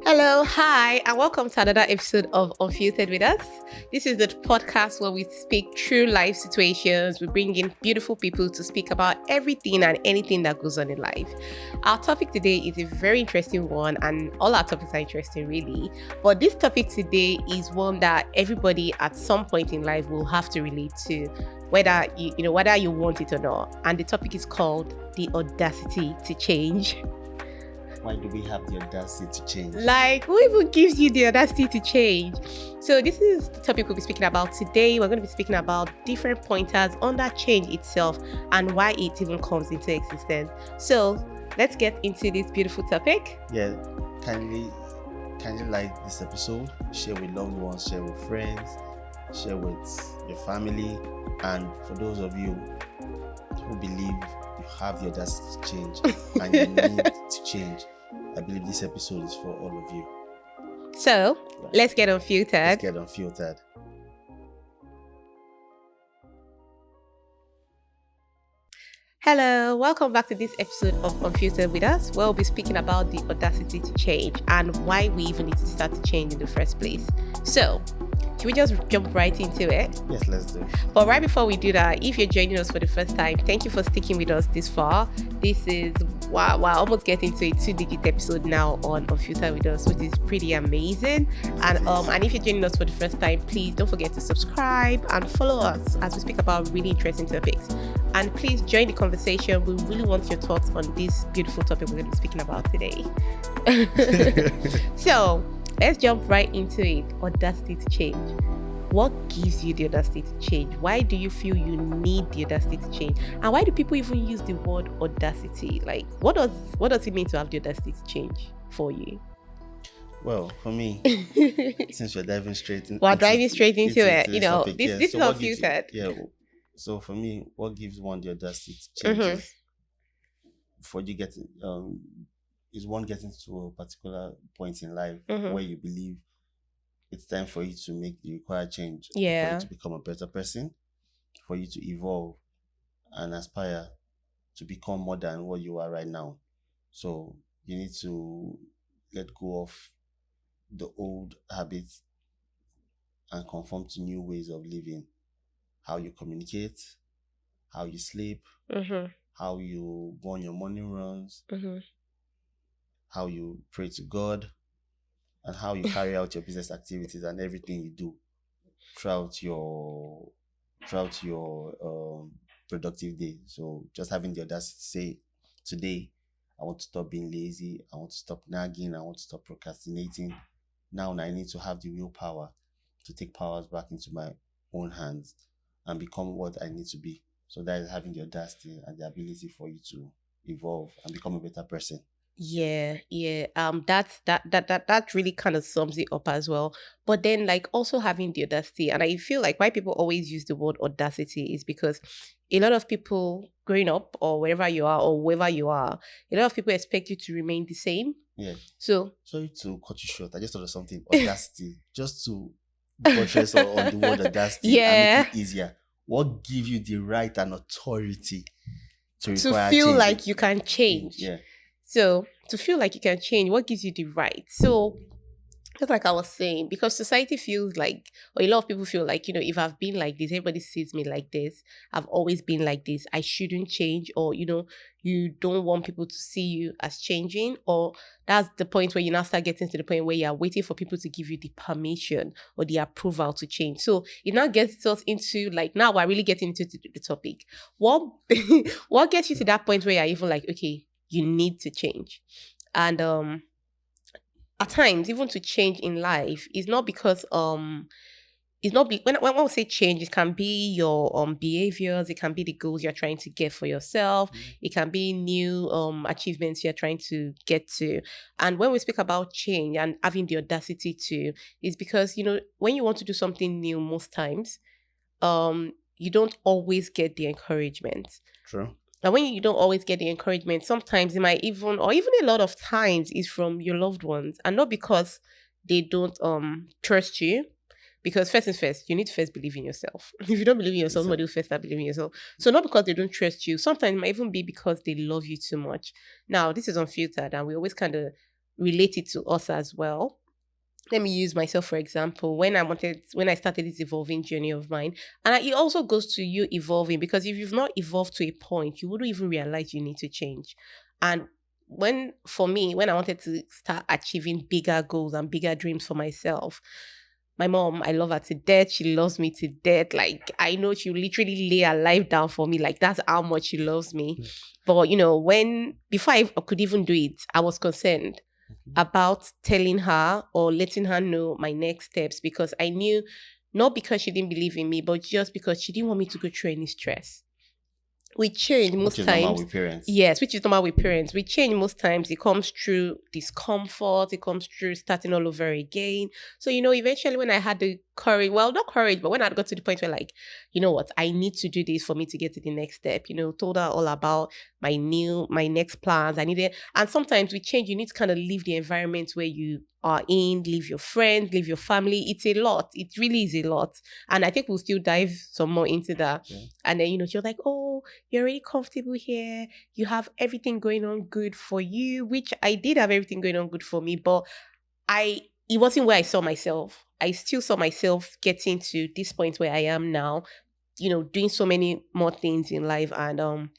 Hello, hi, and welcome to another episode of Unfiltered With Us. This is the podcast where we speak true life situations. We bring in beautiful people to speak about everything and anything that goes on in life. Our topic today is a very interesting one, and all our topics are interesting, really. But this topic today is one that everybody at some point in life will have to relate to, whether whether you want it or not. And the topic is called the audacity to change. Why do we have the audacity to change? Like, who even gives you the audacity to change? So this is the topic we'll be speaking about today. We're going to be speaking about different pointers on that change itself and why it even comes into existence. So let's get into this beautiful topic. Yeah, kindly like this episode, share with loved ones, share with friends, share with your family, and for those of you who believe you have the audacity to change and you need to change, I believe this episode is for all of you. So let's get unfiltered. Hello, welcome back to this episode of Unfiltered With Us, where we'll be speaking about the audacity to change and why we even need to start to change in the first place. So, should we just jump right into it? Yes, let's do it. But right before we do that, if you're joining us for the first time, thank you for sticking with us this far. This is, wow, almost getting to a 2-digit episode now on Unfiltered With Us, which is pretty amazing. And if you're joining us for the first time, please don't forget to subscribe and follow us as we speak about really interesting topics. And please join the conversation. We really want your thoughts on this beautiful topic we're going to be speaking about today. So let's jump right into it. Audacity to change. What gives you the audacity to change? Why do you feel you need the audacity to change? And why do people even use the word audacity? Like, what does it mean to have the audacity to change for you? Well, for me, since we're diving straight into it, you know, topic, this is unfiltered. So for me, what gives one the audacity to change is before you get is one getting to a particular point in life where you believe it's time for you to make the required change, for you to become a better person, for you to evolve and aspire to become more than what you are right now. So you need to let go of the old habits and conform to new ways of living. How you communicate, how you sleep, how you go on your morning runs, how you pray to God, and how you carry out your business activities and everything you do throughout your productive day. So just having the audacity to say, today I want to stop being lazy, I want to stop nagging, I want to stop procrastinating. Now I need to have the willpower to take powers back into my own hands and become what I need to be. So that is having the audacity and the ability for you to evolve and become a better person. Yeah. That really kind of sums it up as well. But then, like, also having the audacity, and I feel like why people always use the word audacity is because a lot of people growing up or wherever you are or wherever you are, a lot of people expect you to remain the same. Yeah. So sorry to cut you short. I just thought of something. Audacity, just to buttress on the word audacity and make it easier. What gives you the right and authority to feel change? Like you can change? Yeah. So to feel like you can change, what gives you the right? So just like I was saying, because society feels like, or a lot of people feel like, you know, if I've been like this, everybody sees me like this, I've always been like this, I shouldn't change, or, you know, you don't want people to see you as changing, or that's the point where you now start getting to the point where you're waiting for people to give you the permission or the approval to change. So it now gets us into, like, now we're really getting into the topic. What gets you to that point where you're even like, okay, you need to change? And at times, even to change in life, is not because it's not when we say change, it can be your behaviors, it can be the goals you're trying to get for yourself, it can be new achievements you're trying to get to. And when we speak about change and having the audacity to, is because, you know, when you want to do something new, most times you don't always get the encouragement. True. And when you don't always get the encouragement, sometimes it might even a lot of times is from your loved ones, and not because they don't trust you. Because first things first, you need to first believe in yourself. If you don't believe in yourself, somebody will first start believing in yourself. So not because they don't trust you. Sometimes it might even be because they love you too much. Now, this is unfiltered, and we always kind of relate it to us as well. Let me use myself for example. When I started this evolving journey of mine, and it also goes to you evolving, because if you've not evolved to a point, you wouldn't even realize you need to change. And when I wanted to start achieving bigger goals and bigger dreams for myself, my mom, I love her to death. She loves me to death. Like, I know she will literally lay her life down for me. Like, that's how much she loves me. But, before I could even do it, I was concerned about telling her or letting her know my next steps, because I knew, not because she didn't believe in me, but just because she didn't want me to go through any stress. We change Which most is normal times. with parents. Yes, which is normal with parents. We change most times. It comes through discomfort. It comes through starting all over again. So, eventually when I had the courage, well, not courage, but when I got to the point where, like, you know what, I need to do this for me to get to the next step, told her all about my next plans. I needed, and sometimes we change. You need to kind of leave the environment where you are in, leave your friends, leave your family. It's a lot. It really is a lot. And I think we'll still dive some more into that. Yeah. And then, she was like, oh, you're really comfortable here. You have everything going on good for you, which I did have everything going on good for me, but it wasn't where I saw myself. I still saw myself getting to this point where I am now, doing so many more things in life. And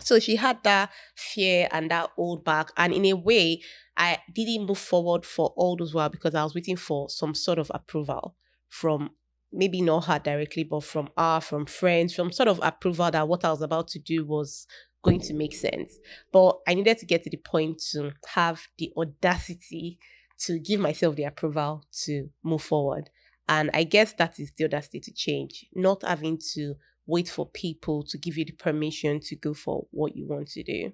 so she had that fear and that hold back. And in a way, I didn't move forward for all those while because I was waiting for some sort of approval from, maybe not her directly, but from friends, from sort of approval that what I was about to do was going to make sense. But I needed to get to the point to have the audacity to give myself the approval to move forward. And I guess that is the audacity to change, not having to wait for people to give you the permission to go for what you want to do.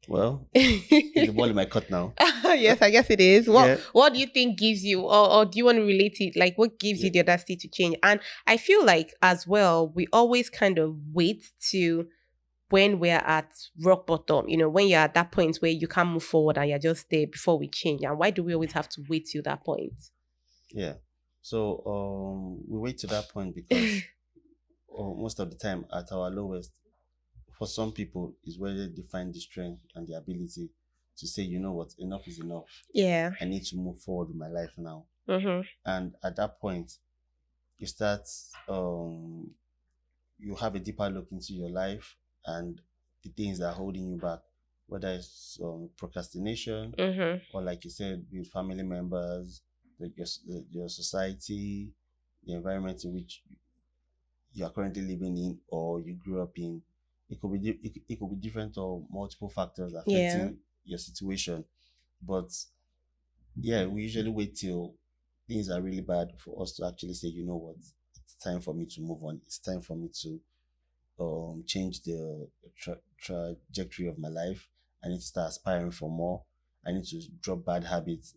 Well, is the ball in my court now? Yes, I guess it is. What Yeah. What do you think gives you, or do you want to relate it? Like, what gives you the audacity to change? And I feel like as well, we always kind of wait to when we're at rock bottom, when you're at that point where you can't move forward and you're just there before we change. And why do we always have to wait till that point? Yeah. So we wait to that point because most of the time at our lowest, for some people, is where they find the strength and the ability to say, you know what, enough is enough. Yeah. I need to move forward with my life now. Mm-hmm. And at that point, you start, you have a deeper look into your life and the things that are holding you back, whether it's procrastination or, like you said, with family members, your society, the environment in which you are currently living in or you grew up in. It could be it could be different or multiple factors affecting your situation. But yeah, we usually wait till things are really bad for us to actually say, you know what, it's time for me to move on. It's time for me to change the trajectory of my life. I need to start aspiring for more. I need to drop bad habits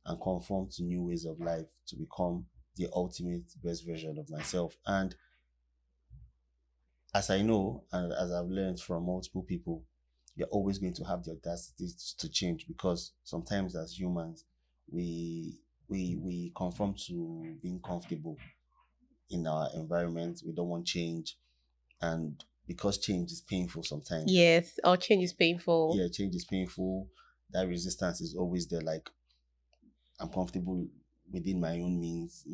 and conform to new ways of life to become the ultimate best version of myself. And as I know, and as I've learned from multiple people, you're always going to have the audacity to change, because sometimes as humans, we conform to being comfortable in our environment. We don't want change, and because change is painful sometimes. Yes, or change is painful. Yeah, change is painful. That resistance is always there. Like, I'm comfortable within my own means.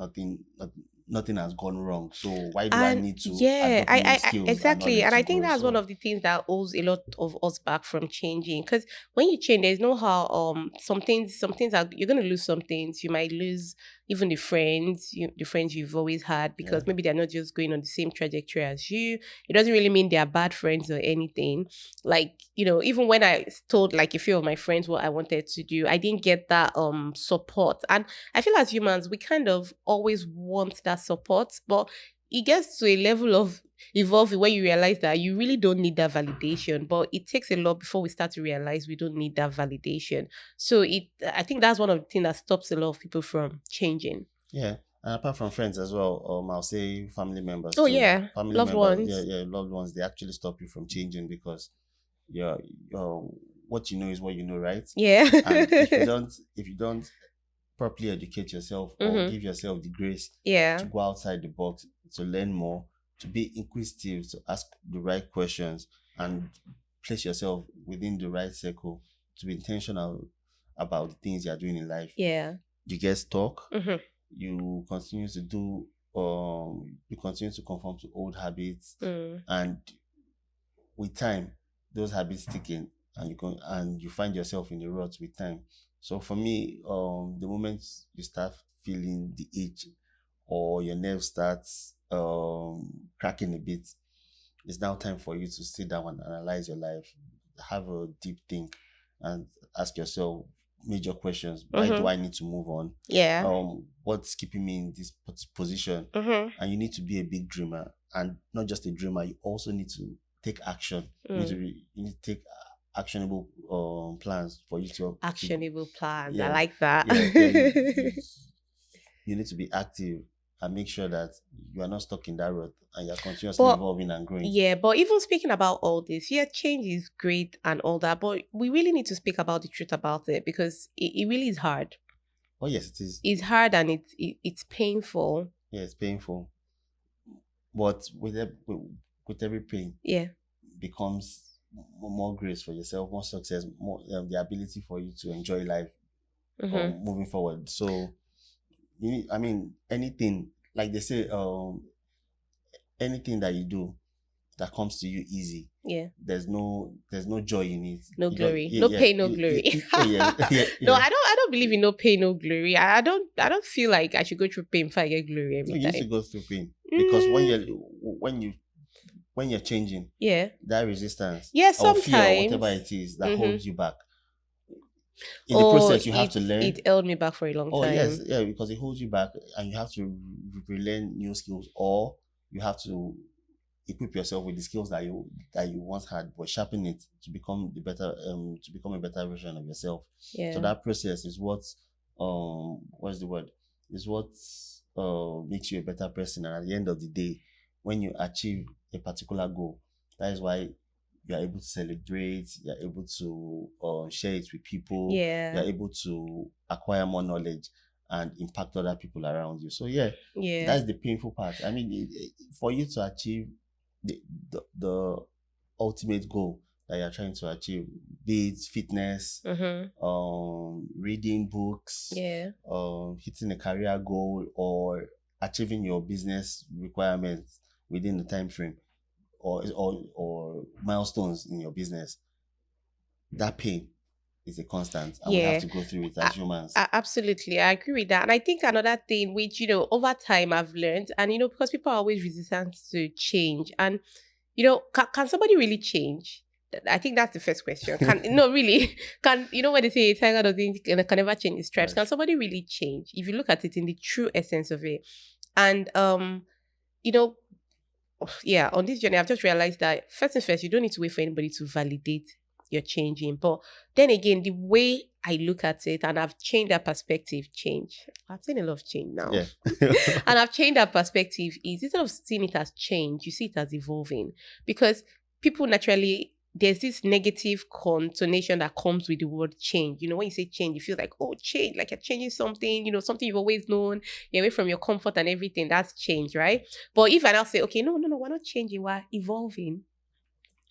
Nothing has gone wrong. So why do I need to adopt new skills? Exactly. And I think grow? that's one of the things that holds a lot of us back from changing. Because when you change, there's no how some things are, you're gonna lose some things. You might lose even the friends you've always had, because maybe they're not just going on the same trajectory as you. It doesn't really mean they're bad friends or anything. Like, even when I told like a few of my friends what I wanted to do, I didn't get that support. And I feel as humans, we kind of always want that support, but it gets to a level of evolving where you realize that you really don't need that validation. But it takes a lot before we start to realize we don't need that validation. So I think that's one of the things that stops a lot of people from changing. Yeah. And apart from friends as well, I'll say family members. Oh too. Yeah, family loved members, ones. yeah, loved ones. They actually stop you from changing because you're what you know is what you know, right? Yeah. And if you don't properly educate yourself or give yourself the grace to go outside the box, to learn more, to be inquisitive, to ask the right questions, and place yourself within the right circle, to be intentional about the things you're doing in life. Yeah. You get stuck. Mm-hmm. You continue to do. You continue to conform to old habits, Mm. and with time, those habits stick in, and you find yourself in the rut with time. So for me, the moment you start feeling the itch, or your nerves starts cracking a bit, it's now time for you to sit down and analyze your life, have a deep think, and ask yourself major questions. Why do Mm-hmm. I need to move on? Yeah. What's keeping me in this position? Mm-hmm. And you need to be a big dreamer, and not just a dreamer. You also need to take action. You need to you need to take actionable plans for you to Actionable plans. I yeah, like that. you need to be active and make sure that you are not stuck in that rut, and you're continuously But evolving and growing. yeah, but even speaking about all this, yeah, change is great and all that, but we really need to speak about the truth about it, because it really is hard. Oh yes, it is. It's hard, and it's painful. Yeah, it's painful, but with every pain, Yeah. becomes more grace for yourself, more success, more the ability for you to enjoy life Mm-hmm. moving forward. So I mean, anything, like they say, anything that you do that comes to you easy, Yeah. there's no joy in it. No You don't, glory. yeah, No yeah, pain, no glory. yeah, yeah, No, yeah. I don't believe in no pain, no glory. I don't feel like I should go through pain before I get glory No, every you need to time. go through pain, because Mm, when you're changing, yeah. that resistance Yeah, or fear or whatever sometimes. it is that Mm-hmm. holds you back, in the Oh, process you have to learn. it held me back for a long Oh yes, time. yeah, because it holds you back, and you have to relearn new skills, or you have to equip yourself with the skills that you once had, but sharpen it to become a better version of yourself. So Yeah. that process is what what's the word? Is what makes you a better person. And at the end of the day, when you achieve a particular goal, that is why you are able to celebrate, you are able to share it with people, you Yeah. are able to acquire more knowledge and impact other people around you. So yeah, Yeah. that's the painful part. I mean, for you to achieve the ultimate goal that you're trying to achieve, be it fitness, reading books, Yeah. hitting a career goal, or achieving your business requirements within the time frame, or milestones in your business, that pain is a constant, and we have Yeah. to go through it as humans. Absolutely. I agree with that. And I think another thing which, over time I've learned, and, because people are always resistant to change. And, can somebody really change? I think that's the first question. No, really, when they say a tiger can never change its stripes, can Yes. somebody really change? If you look at it in the true essence of it. And, you know, yeah, on this journey, I've just realized that first and first, you don't need to wait for anybody to validate your changing. But then again, the way I look at it, and I've changed that perspective, I've seen a lot of change now. Yeah. And I've changed that perspective is, instead of seeing it as change, you see it as evolving. Because people naturally, there's this negative connotation that comes with the word change. When you say change, you feel like, oh, change, like you're changing something, something you've always known, you're away from your comfort and everything. That's change, right? But if I now say, okay, no, we're not changing, we're evolving.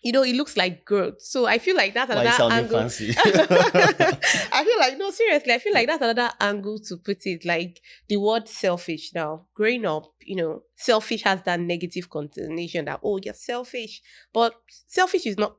It looks like growth. So I feel like that's Why are you another sounding angle. fancy? I feel like, no, seriously, I feel like that's another angle to put it. Like the word selfish now. Growing up, selfish has that negative connotation that, oh, you're selfish. But selfish is not,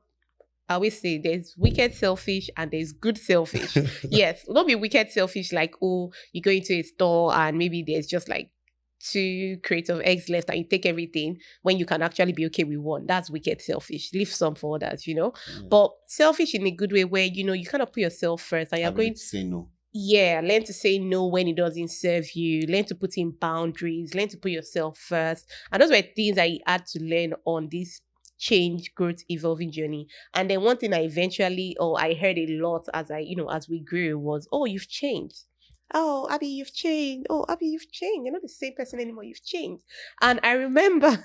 I always say there's wicked selfish and there's good selfish. Yes, don't be wicked selfish like, oh, you go into a store and maybe there's just like two crates of eggs left and you take everything when you can actually be okay with one. That's wicked selfish. Leave some for others, Yeah. But selfish in a good way where, you kind of put yourself first and you're Ability going to say no. Yeah, learn to say no when it doesn't serve you. Learn to put in boundaries. Learn to put yourself first. And those were things I had to learn on this change, growth, evolving journey. And then one thing I heard a lot as we grew was, oh, you've changed. Oh, Abby, you've changed. Oh, Abby, you've changed. You're not the same person anymore. You've changed. And I remember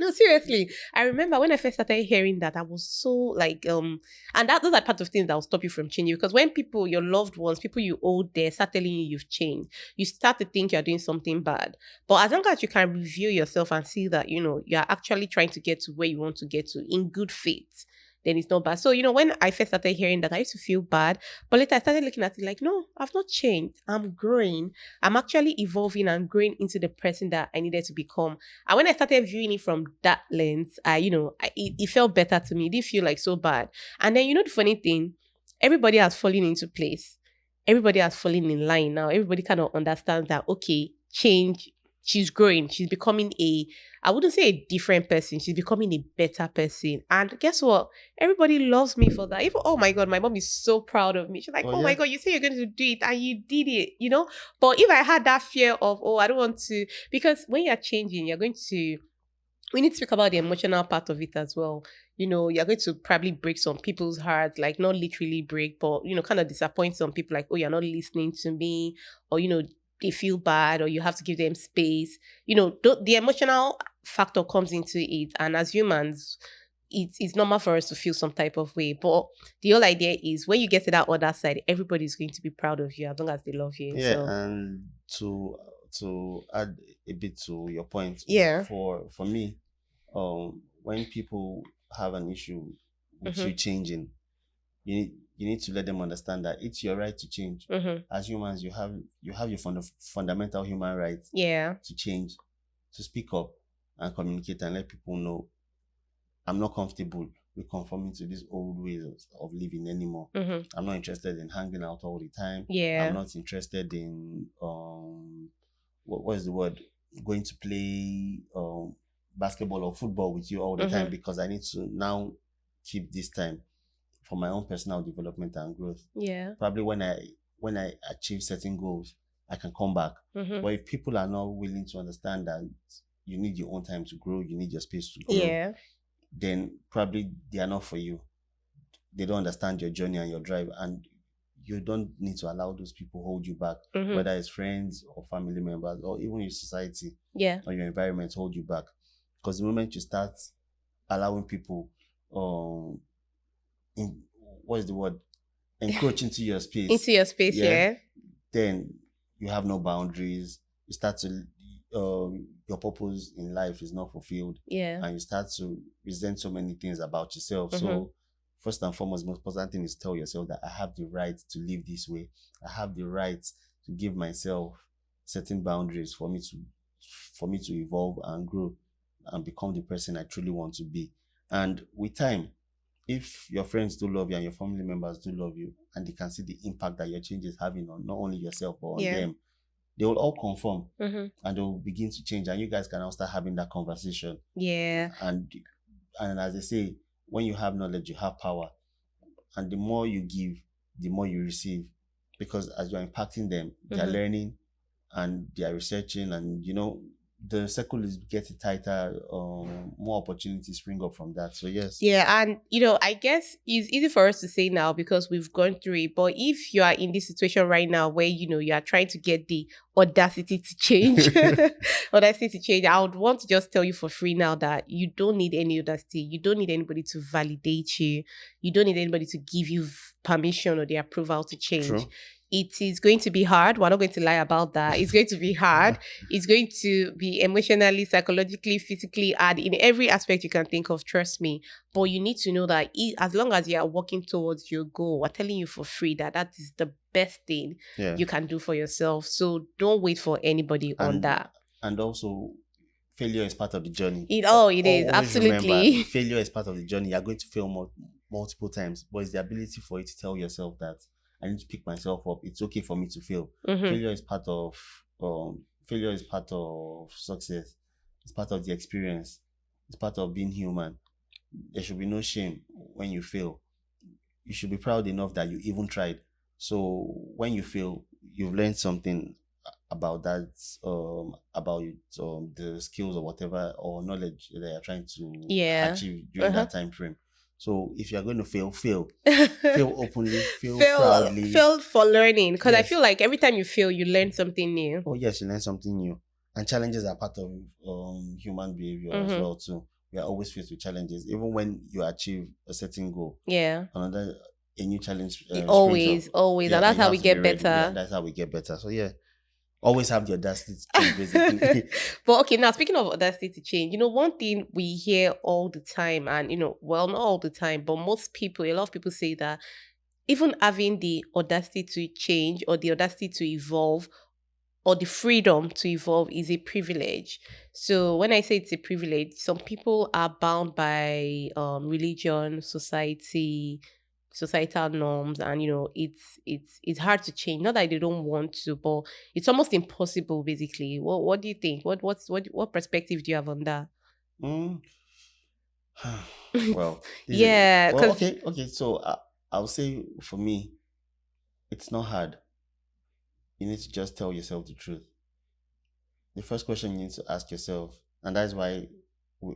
no, seriously. I remember when I first started hearing that, I was so like, and those are part of things that will stop you from changing. Because when people, your loved ones, people you hold there, start telling you you've changed, you start to think you're doing something bad. But as long as you can review yourself and see that, you're actually trying to get to where you want to get to in good faith, then it's not bad. So, when I first started hearing that, I used to feel bad. But later I started looking at it like, no, I've not changed. I'm growing. I'm actually evolving and growing into the person that I needed to become. And when I started viewing it from that lens, it felt better to me. It didn't feel like so bad. And then, the funny thing, everybody has fallen into place. Everybody has fallen in line now. Everybody kind of understands that, okay, change, she's growing. She's becoming I wouldn't say a different person. She's becoming a better person. And guess what? Everybody loves me for that. Even, oh my God, my mom is so proud of me. She's like, Oh oh my yeah. God, you say you're going to do it and you did it. But if I had that fear of, I don't want to, because when you're changing, we need to speak about the emotional part of it as well. You're going to probably break some people's hearts, like not literally break, but, kind of disappoint some people like, oh, you're not listening to me, or, they feel bad, or you have to give them space. The emotional factor comes into it. And as humans, it's normal for us to feel some type of way. But the whole idea is when you get to that other side, everybody's going to be proud of you as long as they love you. Yeah, So, and to add a bit to your point, yeah. for me, when people have an issue with you changing, you need to let them understand that it's your right to change. As humans, you have your fundamental human right to change, to speak up and communicate and let people know, I'm not comfortable with conforming to these old ways of living anymore. I'm not interested in hanging out all the time. I'm not interested in what is the word? Going to play basketball or football with you all the time, because I need to now keep this time for my own personal development and growth. Yeah. Probably when I achieve certain goals, I can come back. But if people are not willing to understand that you need your own time to grow, you need your space to grow, then probably they are not for you. They don't understand your journey and your drive, and you don't need to allow those people hold you back, whether it's friends or family members or even your society or your environment hold you back. Because the moment you start allowing people encroach into your space, then you have no boundaries. You start to your purpose in life is not fulfilled, and you start to resent so many things about yourself. So first and foremost, most important thing is tell yourself that I have the right to live this way. I have the right to give myself certain boundaries for me to evolve and grow and become the person I truly want to be. And with time, if your friends do love you and your family members do love you, and they can see the impact that your change is having on not only yourself but on them, they will all conform and they will begin to change, and you guys can now start having that conversation. And as they say, when you have knowledge, you have power, and the more you give, the more you receive, because as you're impacting them, they're learning and they're researching, and the circle is getting tighter. More opportunities spring up from that. So yes. Yeah, and I guess it's easy for us to say now because we've gone through it. But if you are in this situation right now where you are trying to get the audacity to change, I would want to just tell you for free now that you don't need any audacity. You don't need anybody to validate you. You don't need anybody to give you permission or the approval to change. True. It is going to be hard. We're not going to lie about that. It's going to be hard. It's going to be emotionally, psychologically, physically hard in every aspect you can think of. Trust me. But you need to know that as long as you are working towards your goal, we're telling you for free that is the best thing you can do for yourself. So don't wait for anybody on that. And also, failure is part of the journey. It is. Absolutely. Remember, failure is part of the journey. You're going to fail multiple times, but it's the ability for you to tell yourself that I need to pick myself up. It's okay for me to fail. Failure is part of success. It's part of the experience. It's part of being human. There should be no shame when you fail. You should be proud enough that you even tried. So when you fail, you've learned something about that, about the skills or whatever, or knowledge that you're trying to achieve during that time frame. So if you're going to fail openly, fail proudly. Fail for learning. Because I feel like every time you fail, you learn something new. Oh yes, you learn something new. And challenges are part of human behavior as well too. We are always faced with challenges. Even when you achieve a certain goal. A new challenge always. And that's how we get better. That's how we get better. So yeah. Always have the audacity to change, basically. But okay, now speaking of audacity to change, one thing we hear all the time, and well, not all the time, but most people, a lot of people say that even having the audacity to change or the audacity to evolve or the freedom to evolve is a privilege. So when I say it's a privilege, some people are bound by religion, societal norms, and it's hard to change. Not that they don't want to, but it's almost impossible. Basically, what do you think? What perspective do you have on that? Mm. Well, Yeah, well, because okay. So I'll say for me, it's not hard. You need to just tell yourself the truth. The first question you need to ask yourself, and that's why we,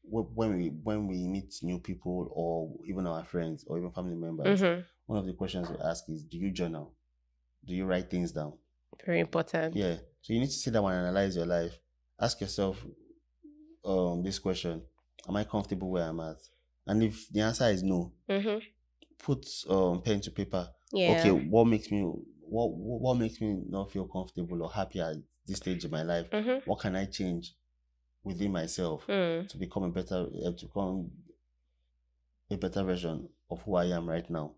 when we meet new people or even our friends or even family members, one of the questions we ask is, do you journal? Do you write things down? very important. Yeah. So you need to sit down and analyze your life. Ask yourself this question: am I comfortable where I'm at? And if the answer is no, put pen to paper. Okay, Yeah. what makes me not feel comfortable or happy at this stage in my life? What can I change within myself to become a better version of who I am right now?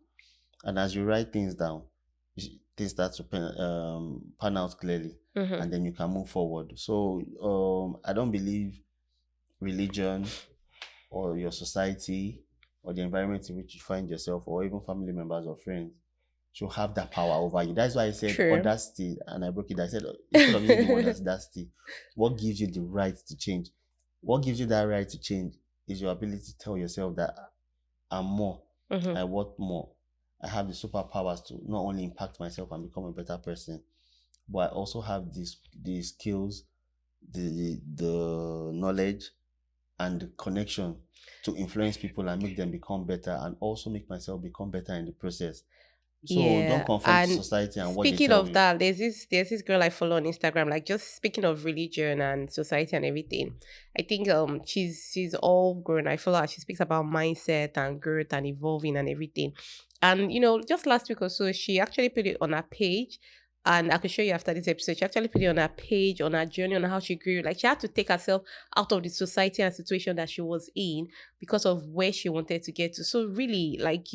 And as you write things down, things start to pan out clearly, and then you can move forward. So I don't believe religion or your society or the environment in which you find yourself or even family members or friends should have that power over you. That's why I said True. audacity, and I broke it. I said instead of using the word audacity, what gives you the right to change? What gives you that right to change is your ability to tell yourself that I'm more. I want more. I have the superpowers to not only impact myself and become a better person, but I also have the skills, the knowledge, and the connection to influence people and make them become better, and also make myself become better in the process. So don't Yeah, conform to and society and what they speaking tell of you. that, there's this girl I follow on Instagram. Like, just speaking of religion and society and everything, I think she's all grown. I follow her. She speaks about mindset and growth and evolving and everything. And just last week or so, she actually put it on her page. And I could show you after this episode. She actually put it on her page, on her journey, on how she grew. Like, she had to take herself out of the society and situation that she was in because of where she wanted to get to. So really, like,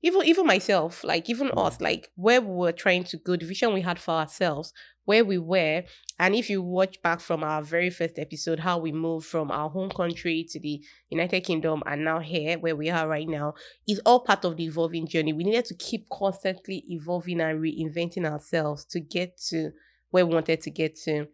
even myself, like even us, like where we were trying to go, the vision we had for ourselves, where we were. And if you watch back from our very first episode, how we moved from our home country to the United Kingdom and now here where we are right now, is all part of the evolving journey. We needed to keep constantly evolving and reinventing ourselves to get to where we wanted to get to.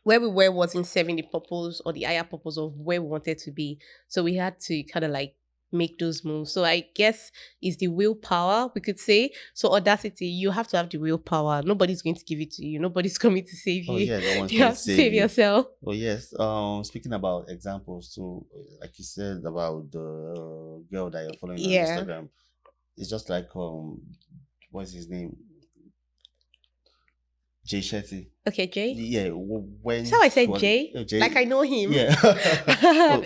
Where we were wasn't serving the purpose or the higher purpose of where we wanted to be. So we had to kind of like make those moves. So I guess it's the willpower, we could say. So audacity, you have to have the willpower. Nobody's going to give it to you. Nobody's coming to save Oh you. yeah, no one's You going to have to save save you. yourself. Oh yes. Speaking about examples too, like you said about the girl that you're following on Yeah. Instagram, it's just like what's his name? Jay Shetty. Okay, Jay. Yeah, when That's how I he said was Jay. Jay. Like, I know him. Yeah.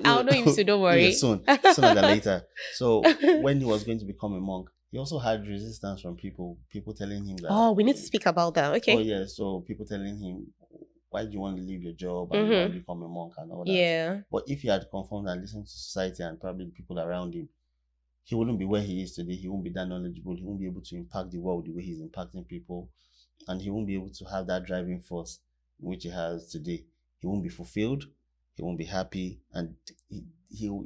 I'll know him soon, don't Yeah, worry. soon, sooner than later. So when he was going to become a monk, he also had resistance from people telling him that. Oh, we need to speak about that. Oh Okay. yeah, so people telling him, why do you want to leave your job and why become a monk and all that. Yeah. But if he had conformed and listened to society and probably the people around him, he wouldn't be where he is today. He won't be that knowledgeable. He won't be able to impact the world the way he's impacting people, and he won't be able to have that driving force which he has today. He won't be fulfilled. He won't be happy, and he'll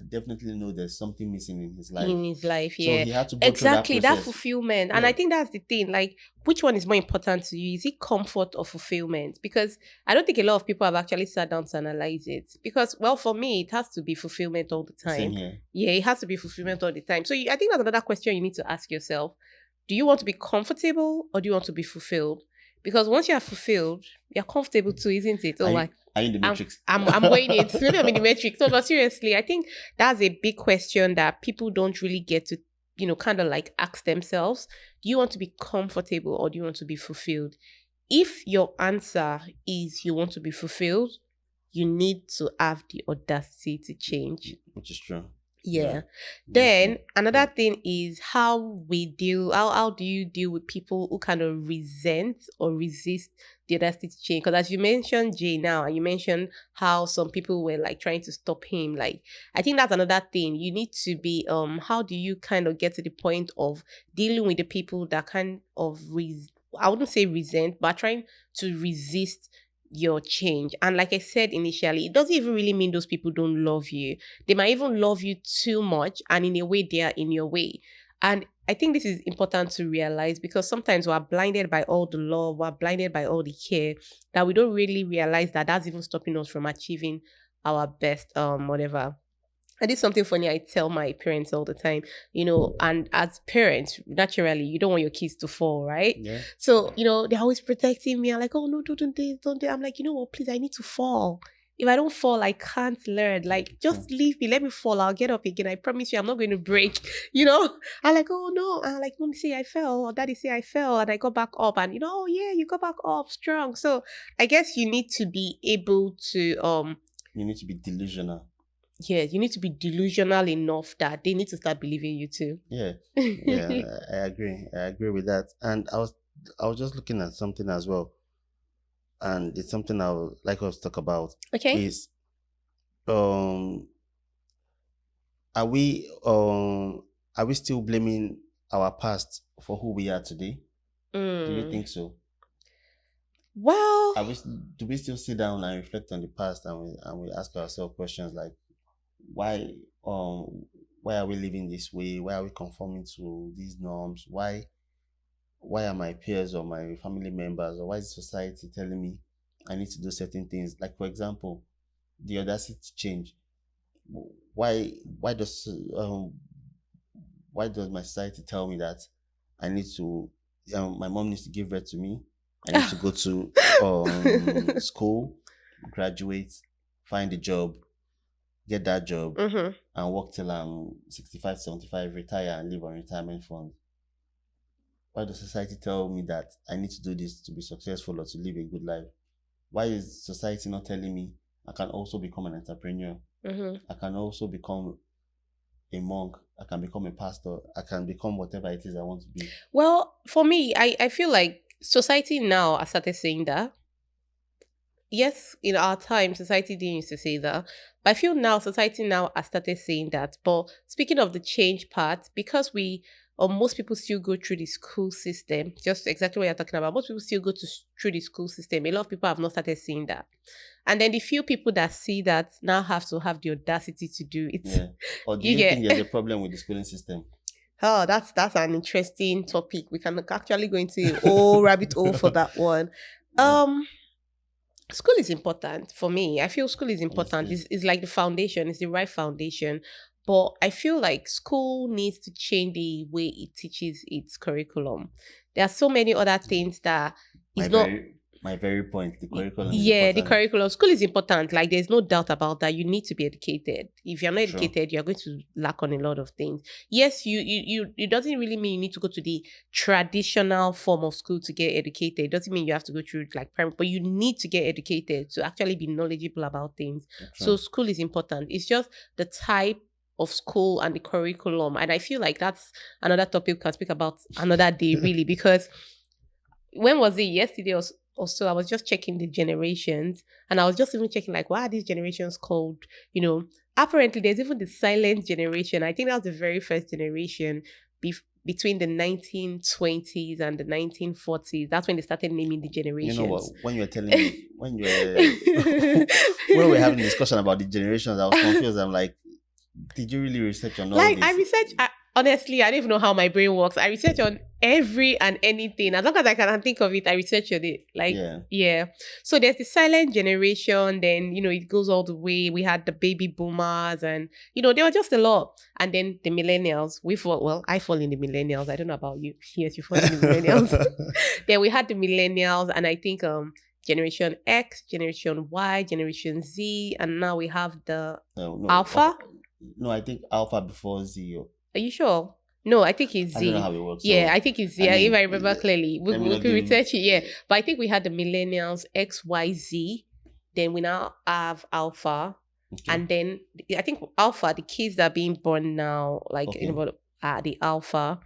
definitely know there's something missing in his life. In his life, So yeah. he had to go Exactly, through that that process. fulfillment. And Yeah. I think that's the thing. Like, which one is more important to you? Is it comfort or fulfillment? Because I don't think a lot of people have actually sat down to analyze it. Because, well, for me, it has to be fulfillment all the time. Same here. Yeah, it has to be fulfillment all the time. So I think that's another question you need to ask yourself. Do you want to be comfortable or do you want to be fulfilled? Because once you are fulfilled, you're comfortable too, isn't it? Oh, Are you in the matrix? I'm weighing it. Maybe I'm in the matrix. No, but seriously, I think that's a big question that people don't really get to, kind of like ask themselves. Do you want to be comfortable or do you want to be fulfilled? If your answer is you want to be fulfilled, you need to have the audacity to change. Which is true. Yeah. That's Then true. another thing is how do you deal with people who kind of resent or resist the audacity to change? Because as you mentioned Jay now, and you mentioned how some people were like trying to stop him. Like I think that's another thing. You need to be how do you kind of get to the point of dealing with the people that kind of I wouldn't say resent, but trying to resist your change. And like I said initially, it doesn't even really mean those people don't love you. They might even love you too much, and in a way, they are in your way. And I think this is important to realize because sometimes we're blinded by all the love, we're blinded by all the care that we don't really realize that that's even stopping us from achieving our best, whatever. And it's something funny I tell my parents all the time, and as parents, naturally, you don't want your kids to fall, right? Yeah. So, they're always protecting me. I'm like, oh, no, don't do this, don't do it. I'm like, you know what, please, I need to fall. If I don't fall, I can't learn. Like, just leave me, let me fall. I'll get up again. I promise you, I'm not going to break. You know, I'm like, oh no. I'm like, mommy say I fell, or daddy say I fell, and I got back up. And oh yeah, you got back up strong. So I guess you need to be able to You need to be delusional. yeah, you need to be delusional enough that they need to start believing you too. Yeah. Yeah, I agree. I agree with that. And I was just looking at something as well, and it's something I would like us to talk about. Okay. Is um are we um are we still blaming our past for who we are today? Do you think so? Well, Do we still sit down and reflect on the past, and we ask ourselves questions like why um why are we living this way? Why are we conforming to these norms? Why are my peers or my family members, or why is society telling me I need to do certain things? Like for example, the audacity to change. Why why does um why does my society tell me that I need to my mom needs to give birth to me? I need to go to school, graduate, find a job, get that job, and work till I'm 65, 75, retire and live on retirement fund. Why does society tell me that I need to do this to be successful or to live a good life? Why is society not telling me I can also become an entrepreneur? I can also become a monk. I can become a pastor. I can become whatever it is I want to be. Well, for me, I feel like society now has started saying that. Yes, in our time, society didn't used to say that. But I feel now society now has started saying that. But speaking of the change part, because we or most people still go through the school system, just exactly what you're talking about. Most people still go through the school system. A lot of people have not started seeing that. And then the few people that see that now have to have the audacity to do it. Yeah. Or do You you think get there's a problem with the schooling system? oh, that's an interesting topic. We can actually go into a whole rabbit hole for that one. Yeah. School is important for me. I feel school is Yes, important. yes. It's like the foundation, it's the right foundation. But I feel like school needs to change the way it teaches its curriculum. There are so many other things that My is not very point. The curriculum is yeah, the important. curriculum. School is important. Like, there's no doubt about that. You need to be educated. If you're not True. educated, you're going to lack on a lot of things. Yes, it doesn't really mean you need to go to the traditional form of school to get educated. It doesn't mean you have to go through like primary, but you need to get educated to actually be knowledgeable about things. True. So school is important. It's just the type of school and the curriculum. And I feel like that's another topic we can speak about another day, really, because when was it? Yesterday or so, I was just checking the generations, and I was just even checking like, why are these generations called? Apparently there's even the silent generation. I think that was the very first generation between the 1920s and the 1940s. That's when they started naming the generations. You know what? When you were telling me, when we were having a discussion about the generations, I was confused. I'm like, did you really research on all Like, this? I research. Honestly, I don't even know how my brain works. I research on every and anything. As long as I can think of it, I research on it. Like, yeah. So there's the silent generation. Then, it goes all the way. We had the baby boomers and, there were just a lot. And then the millennials. I fall in the millennials. I don't know about you. Yes, you fall in the millennials. Then we had the millennials. And I think Generation X, Generation Y, Generation Z. And now we have the Alpha. No, I think Alpha before Z. Are you sure? No, I think it's Z. I don't know how it works. Yeah, I think it's Z. If I remember clearly. We can research it, yeah. But I think we had the millennials, X, Y, Z. Then we now have Alpha. Okay. And then I think alpha, the kids that are being born now, like Okay. the alpha.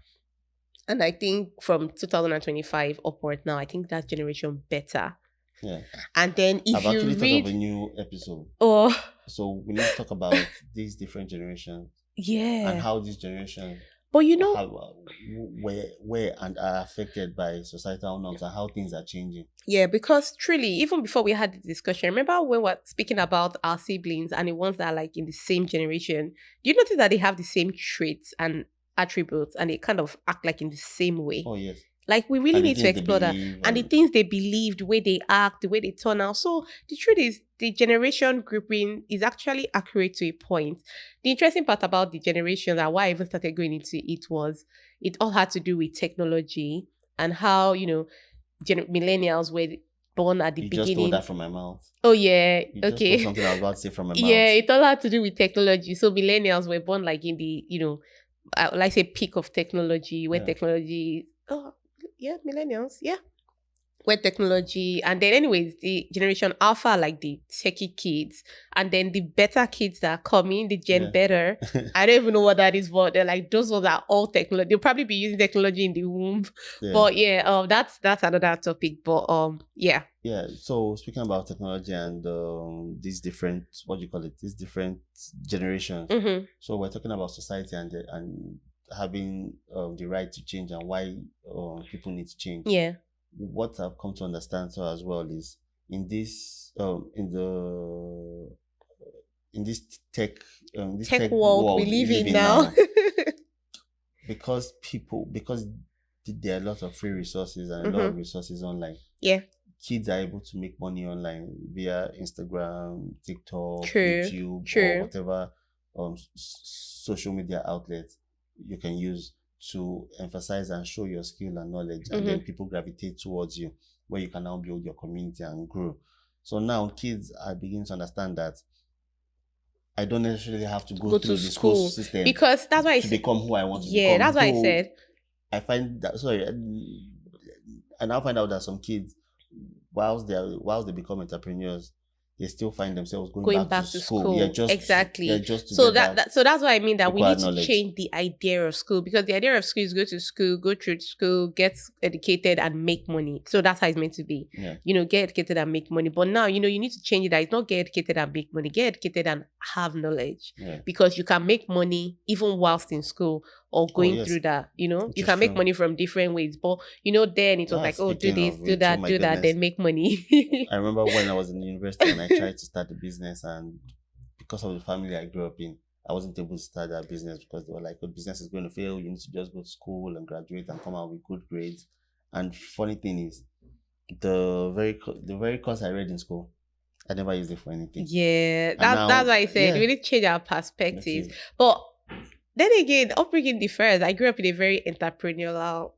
And I think from 2025 upward now, I think that generation better. Yeah. And then if I've you actually thought of a read, new episode. oh So we need to talk about these different generations and yeah, how these generations but you know, have where and are affected by societal norms and how things are changing. yeah, because truly, even before we had the discussion, remember when we were speaking about our siblings and the ones that are like in the same generation, do you notice that they have the same traits and attributes and they kind of act like in the same way? Oh yes. Like we really And the need to things they explore that. believe And the and things they believe, the way they act, the way they turn out. So the truth is the generation grouping is actually accurate to a point. The interesting part about the generation that why I even started going into it was it all had to do with technology and how, millennials were born at the you just stole beginning. that from my mouth. Oh yeah, You just stole okay. something I was about to say from my Yeah, mouth. it all had to do with technology. So millennials were born like in the, like say peak of technology, where Yeah. technology. Oh, yeah, millennials. Yeah, where technology, and then anyways, the generation alpha are like the techie kids, and then the beta kids that are coming, the gen Yeah. better. I don't even know what that is, but they're like those ones are all technology. They'll probably be using technology in the womb. Yeah. But yeah, that's another topic. But yeah. Yeah. So speaking about technology and these different these different generations. Mm-hmm. So we're talking about society and having the right to change and why people need to change. Yeah. What I've come to understand so as well is in this in this tech Tech world we live in now. because there are a lot of free resources and a lot of resources online. Yeah. Kids are able to make money online via Instagram, TikTok, True. YouTube, True. or whatever social media outlets you can use to emphasize and show your skill and knowledge, and then people gravitate towards you, where you can now build your community and grow. So now kids are beginning to understand that I don't necessarily have to go through the school system because that's why I to become who I want to become. Yeah, that's why I said. I find that I now find out that some kids, whilst they become entrepreneurs, they still find themselves going back to school. Yeah, exactly. Yeah, just to so get so that's why I mean that we need to knowledge. Change the idea of school, because the idea of school is go to school, go through school, get educated and make money. So that's how it's meant to be. Yeah. Get educated and make money. But now, you need to change it. That it's not get educated and make money. Get educated and have knowledge. Yeah. Because you can make money even whilst in school or going through that. You can make money from different ways. But then it was like, oh, do this, do that, do that, then make money. I remember when I was in university and I tried to start a business, and because of the family I grew up in, I wasn't able to start that business because they were like, "Oh, business is going to fail. You need to just go to school and graduate and come out with good grades." And funny thing is, the very course I read in school, I never used it for anything. Yeah, that's why I said we need to change our perspectives. But then again, upbringing differs. I grew up in a very entrepreneurial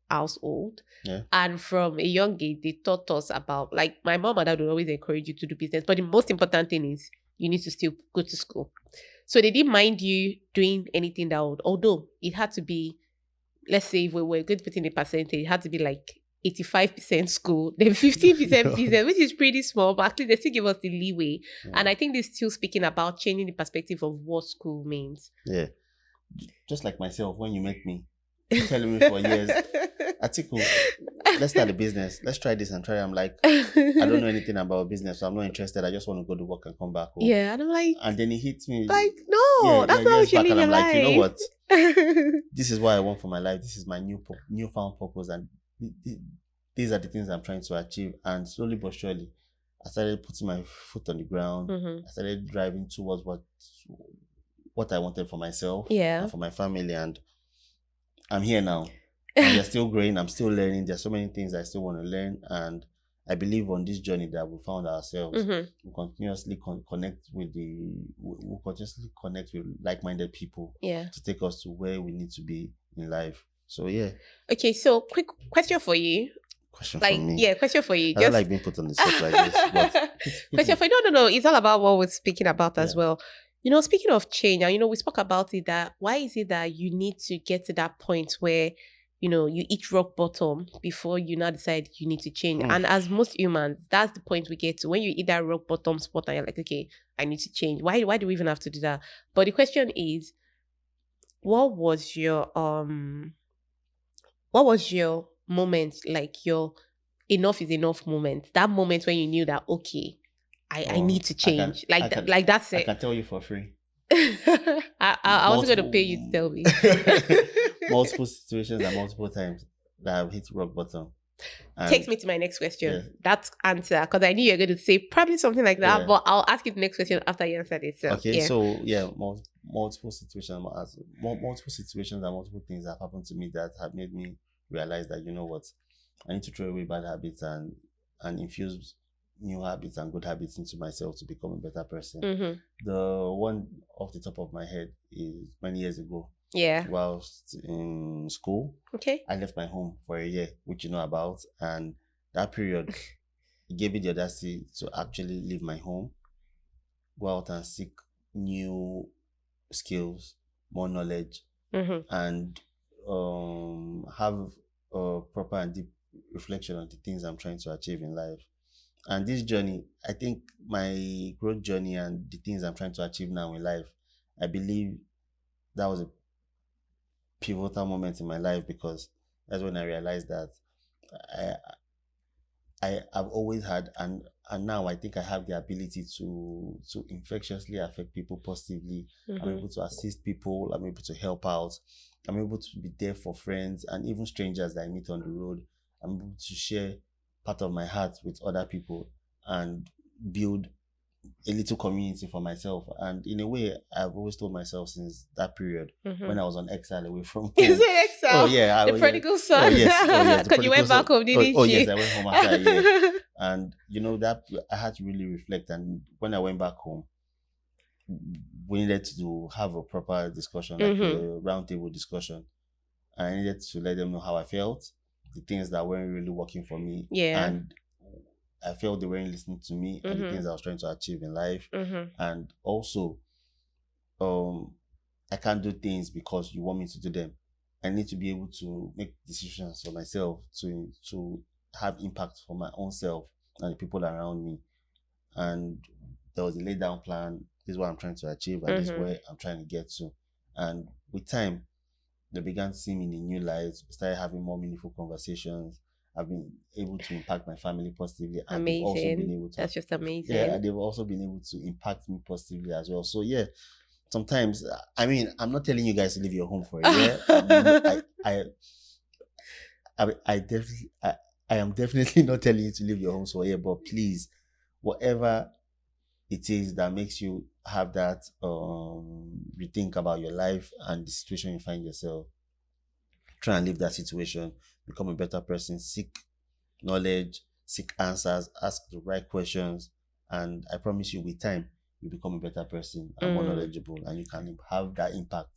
household. Yeah. And from a young age, they taught us about, like, my mom and dad would always encourage you to do business. But the most important thing is you need to still go to school. So they didn't mind you doing anything that would, although it had to be, let's say if we were going to put in a percentage, it had to be like 85% school, then 15% business, which is pretty small, but at least they still give us the leeway. Yeah. And I think they're still speaking about changing the perspective of what school means. Yeah. Just like myself, when you met me, telling me for years, Atiku, let's start a business. Let's try this and try. I'm like, I don't know anything about business, so I'm not interested. I just want to go to work and come back home. Yeah, and I'm like, and then he hits me. Like, no, that's not how you live your life. Like, you know what? This is what I want for my life. This is my newfound purpose, and these are the things I'm trying to achieve. And slowly but surely, I started putting my foot on the ground. I started driving towards what I wanted for myself, and for my family, and I'm here now. And we're still growing. I'm still learning. There's so many things I still want to learn, and I believe on this journey that we found ourselves, we continuously connect with like-minded people, to take us to where we need to be in life. So yeah. Okay, so quick question for you. Question for me. Yeah, question for you. I don't like being put on the spot like this. But question for you. No. It's all about what we're speaking about as well. Speaking of change, and we spoke about it, that why is it that you need to get to that point where you hit rock bottom before you now decide you need to change. And as most humans, that's the point we get to. When you hit that rock bottom spot and you're like, okay, I need to change. Why do we even have to do that? But the question is, what was your moment, like your enough is enough moment? That moment when you knew that, okay, I need to change. Like that's I it. can tell you for free. I wasn't going to pay you to tell me. Multiple situations and multiple times that I've hit rock bottom. Takes me to my next question. That answer, because I knew you were going to say probably something like that, but I'll ask you the next question after you answered it. So, okay, so multiple situations and multiple things have happened to me that have made me realize that, you know what, I need to throw away bad habits and infuse new habits and good habits into myself to become a better person. The one off the top of my head is many years ago. Yeah. Whilst in school, I left my home for a year, which you know about, and that period gave me the audacity to actually leave my home, go out and seek new skills, more knowledge, and have a proper and deep reflection on the things I'm trying to achieve in life. And this journey, I think my growth journey and the things I'm trying to achieve now in life, I believe that was a pivotal moment in my life, because that's when I realized that I've always had, and now I think I have the ability to infectiously affect people positively. I'm able to assist people. I'm able to help out. I'm able to be there for friends and even strangers that I meet on the road. I'm able to share part of my heart with other people and build a little community for myself. And in a way, I've always told myself since that period, when I was on exile away from home. Is it exile? Oh yeah, the prodigal son. Oh yes, because you went back home, didn't you? Oh yes, I went home after a year. And that I had to really reflect. And when I went back home, we needed to have a proper discussion, like a roundtable discussion. And I needed to let them know how I felt, the things that weren't really working for me. Yeah. And I felt they weren't listening to me and the things I was trying to achieve in life. And also, I can't do things because you want me to do them. I need to be able to make decisions for myself to have impact for my own self and the people around me. And there was a laid down plan. This is what I'm trying to achieve, and this is where I'm trying to get to. And with time, they began to see me in a new light. We started having more meaningful conversations. I've been able to impact my family positively. And amazing. they've also been able to, that's just amazing. Yeah, and they've also been able to impact me positively as well. So yeah, sometimes, I mean, I'm not telling you guys to leave your home for a year. I am definitely not telling you to leave your homes for a year, but please, whatever it is that makes you have that rethink about your life and the situation you find yourself, try and leave that situation, become a better person, seek knowledge, seek answers, ask the right questions, and I promise you, with time, you become a better person and more knowledgeable, and you can have that impact